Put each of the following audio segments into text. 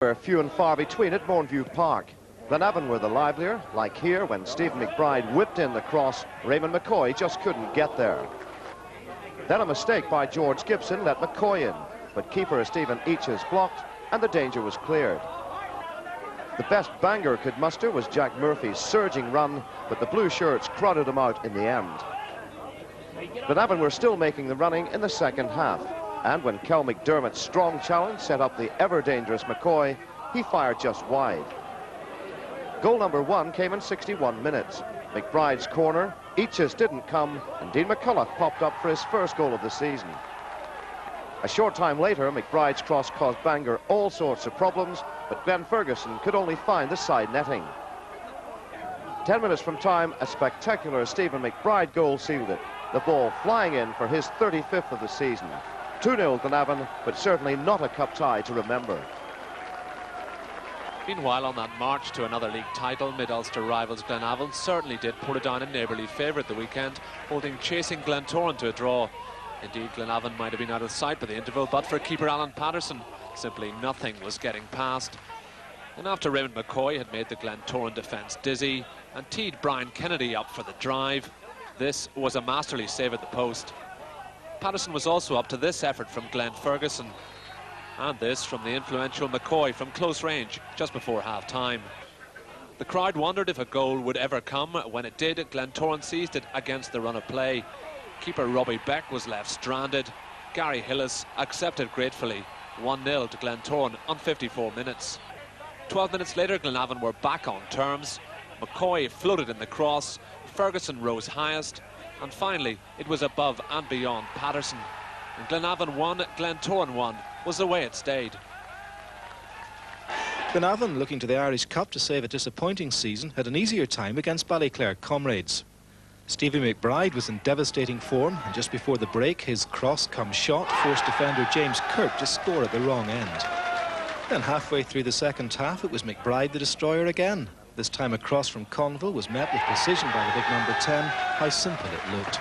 Were few and far between at Bourneview Park. Glenavon were the livelier, like here when Stephen McBride whipped in the cross. Raymond McCoy just couldn't get there. Then a mistake by George Gibson let McCoy in, but keeper Stephen Eaches blocked and the danger was cleared. The best Bangor could muster was Jack Murphy's surging run, but the blue shirts crowded him out in the end. Glenavon were still making the running in the second half, and when Kel McDermott's strong challenge set up the ever-dangerous McCoy, he fired just wide. Goal number 1 came in 61 minutes. McBride's corner, Eaches didn't come, and Dean McCulloch popped up for his first goal of the season. A short time later, McBride's cross caused Bangor all sorts of problems, but Glenn Ferguson could only find the side netting. 10 minutes from time, a spectacular Stephen McBride goal sealed it, the ball flying in for his 35th of the season. 2-0 Glenavon, but certainly not a cup tie to remember. Meanwhile, on that march to another league title, mid-Ulster rivals Glenavon certainly did put it down a neighbourly favourite the weekend, holding chasing Glentoran to a draw. Indeed, Glenavon might have been out of sight by the interval, but for keeper Alan Patterson, simply nothing was getting past. And after Raymond McCoy had made the Glentoran defence dizzy and teed Brian Kennedy up for the drive, this was a masterly save at the post. Patterson was also up to this effort from Glenn Ferguson, and this from the influential McCoy from close range just before half-time. The crowd wondered if a goal would ever come. When it did, Glentoran seized it against the run of play. Keeper Robbie Beck was left stranded. Gary Hillis accepted gratefully. 1-0 to Glentoran on 54 minutes. 12 minutes later, Glenavon were back on terms. McCoy floated in the cross. Ferguson rose highest. And finally, it was above and beyond Patterson. And Glenavon won, Glentoran won, was the way it stayed. Glenavon, looking to the Irish Cup to save a disappointing season, had an easier time against Ballyclare comrades. Stevie McBride was in devastating form, and just before the break, his cross-come shot forced defender James Kirk to score at the wrong end. Then halfway through the second half, it was McBride the destroyer again. This time a cross from Conville was met with precision by the big number 10. How simple it looked.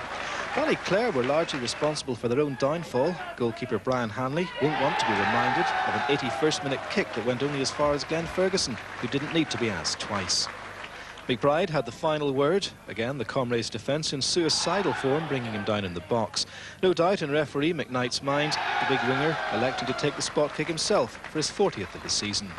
Ballyclare were largely responsible for their own downfall. Goalkeeper Brian Hanley won't want to be reminded of an 81st minute kick that went only as far as Glenn Ferguson, who didn't need to be asked twice. McBride had the final word. Again, the comrades' defence in suicidal form, bringing him down in the box. No doubt in referee McKnight's mind, the big winger electing to take the spot kick himself for his 40th of the season.